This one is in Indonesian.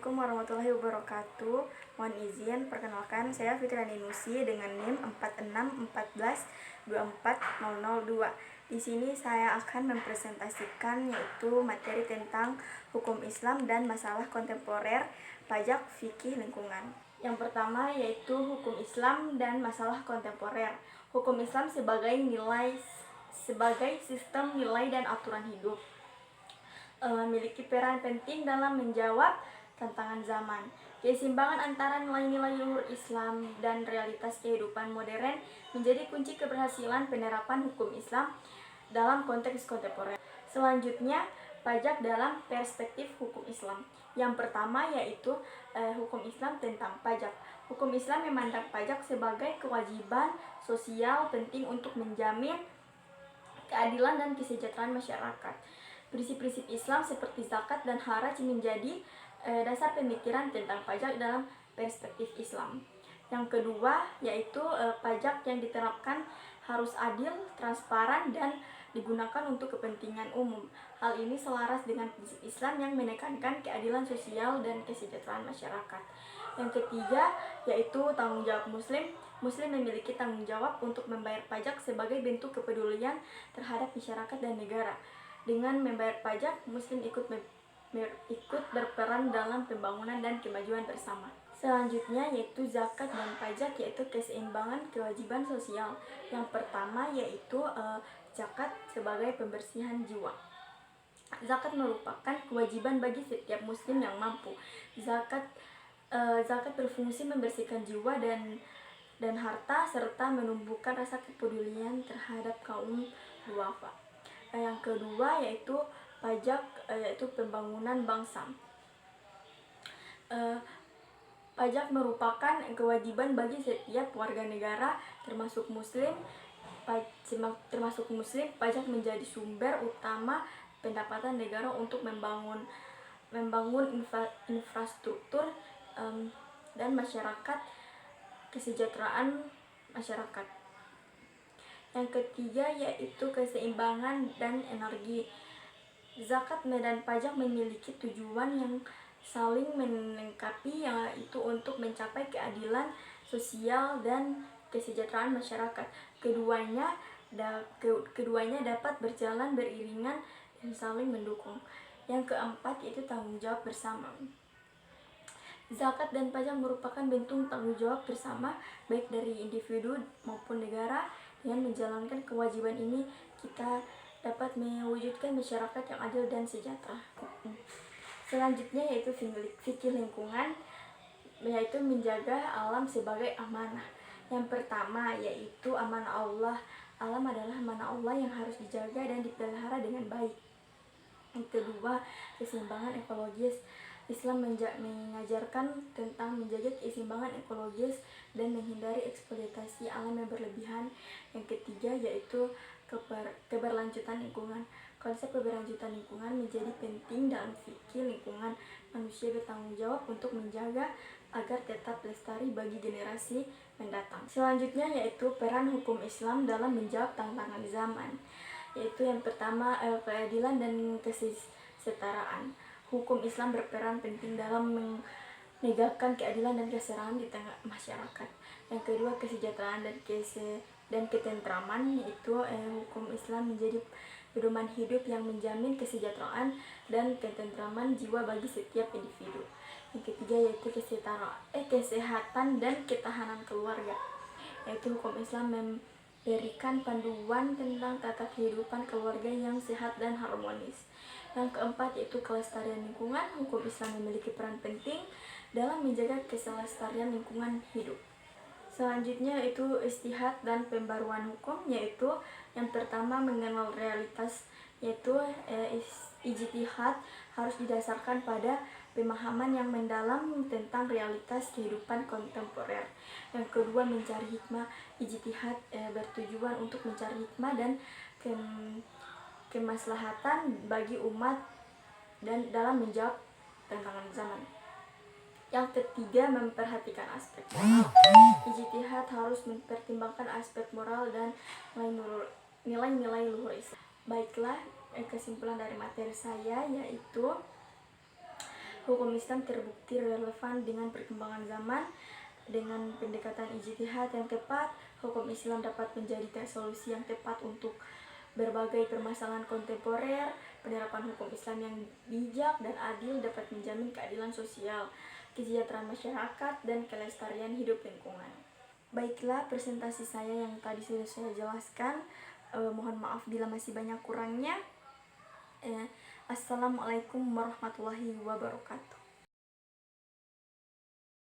Assalamualaikum warahmatullahi wabarakatuh. Mohon izin, perkenalkan saya Fitriani Nusi dengan NIM 4614240002. Di sini saya akan mempresentasikan yaitu materi tentang hukum Islam dan masalah kontemporer, pajak, fikih lingkungan. Yang pertama yaitu hukum Islam dan masalah kontemporer. Hukum Islam sebagai sistem nilai dan aturan hidup, memiliki peran penting dalam menjawab tantangan zaman. Keseimbangan antara nilai-nilai luhur Islam dan realitas kehidupan modern menjadi kunci keberhasilan penerapan hukum Islam dalam konteks kontemporer. Selanjutnya, pajak dalam perspektif hukum Islam. Yang pertama yaitu hukum Islam tentang pajak. Hukum Islam memandang pajak sebagai kewajiban sosial penting untuk menjamin keadilan dan kesejahteraan masyarakat. Prinsip-prinsip Islam seperti zakat dan haraj menjadi dasar pemikiran tentang pajak dalam perspektif Islam. Yang kedua yaitu pajak yang diterapkan harus adil, transparan, dan digunakan untuk kepentingan umum. Hal ini selaras dengan prinsip Islam yang menekankan keadilan sosial dan kesejahteraan masyarakat. Yang ketiga yaitu tanggung jawab Muslim. Muslim memiliki tanggung jawab untuk membayar pajak sebagai bentuk kepedulian terhadap masyarakat dan negara. Dengan membayar pajak, Muslim ikut berperan dalam pembangunan dan kemajuan bersama. Selanjutnya yaitu zakat dan pajak, yaitu keseimbangan kewajiban sosial. Yang pertama yaitu zakat sebagai pembersihan jiwa. Zakat merupakan kewajiban bagi setiap Muslim yang mampu. Zakat berfungsi membersihkan jiwa dan harta serta menumbuhkan rasa kepedulian terhadap kaum duafa. Yang kedua yaitu pajak, yaitu pembangunan bangsa. Pajak merupakan kewajiban bagi setiap warga negara termasuk Muslim. Pajak menjadi sumber utama pendapatan negara untuk membangun infrastruktur dan kesejahteraan masyarakat. Yang ketiga yaitu keseimbangan dan energi. Zakat dan pajak memiliki tujuan yang saling melengkapi, yaitu untuk mencapai keadilan sosial dan kesejahteraan masyarakat. Keduanya dapat berjalan beriringan dan saling mendukung. Yang keempat yaitu tanggung jawab bersama. Zakat dan pajak merupakan bentuk tanggung jawab bersama baik dari individu maupun negara. Dengan menjalankan kewajiban ini, kita dapat mewujudkan masyarakat yang adil dan sejahtera. Selanjutnya yaitu fikih lingkungan, yaitu menjaga alam sebagai amanah. Yang pertama yaitu amanah Allah. Alam adalah amanah Allah yang harus dijaga dan dipelihara dengan baik. Yang kedua, keseimbangan ekologis. Islam mengajarkan tentang menjaga keseimbangan ekologis dan menghindari eksploitasi alam yang berlebihan. Yang ketiga yaitu keberlanjutan lingkungan. Konsep keberlanjutan lingkungan menjadi penting dalam fikih lingkungan. Manusia bertanggung jawab untuk menjaga agar tetap lestari bagi generasi mendatang. Selanjutnya yaitu peran hukum Islam dalam menjawab tantangan zaman. Yaitu yang pertama keadilan dan kesetaraan. Hukum Islam berperan penting dalam menegakkan keadilan dan kesetaraan di tengah masyarakat. Yang kedua kesejahteraan dan ketentraman, yaitu hukum Islam menjadi pedoman hidup yang menjamin kesejahteraan dan ketentraman jiwa bagi setiap individu. Yang ketiga yaitu kesehatan dan ketahanan keluarga, yaitu hukum Islam memberikan panduan tentang tata kehidupan keluarga yang sehat dan harmonis. Yang keempat yaitu kelestarian lingkungan. Hukum Islam memiliki peran penting dalam menjaga kelestarian lingkungan hidup. Selanjutnya itu ijtihad dan pembaruan hukum, yaitu yang pertama mengenal realitas, yaitu ijtihad harus didasarkan pada pemahaman yang mendalam tentang realitas kehidupan kontemporer. Yang kedua mencari hikmah. Ijtihad bertujuan untuk mencari hikmah dan kemaslahatan bagi umat dan dalam menjawab tantangan zaman. Yang ketiga memperhatikan aspek moral. Ijtihad harus mempertimbangkan aspek moral dan nilai-nilai luhur Islam. Baiklah, kesimpulan dari materi saya yaitu hukum Islam terbukti relevan dengan perkembangan zaman. Dengan pendekatan ijtihad yang tepat, hukum Islam dapat menjadi solusi yang tepat untuk berbagai permasalahan kontemporer. Penerapan hukum Islam yang bijak dan adil dapat menjamin keadilan sosial, kesejahteraan masyarakat, dan kelestarian hidup lingkungan. Baiklah, presentasi saya yang tadi sudah saya jelaskan. Mohon maaf bila masih banyak kurangnya. Assalamualaikum warahmatullahi wabarakatuh.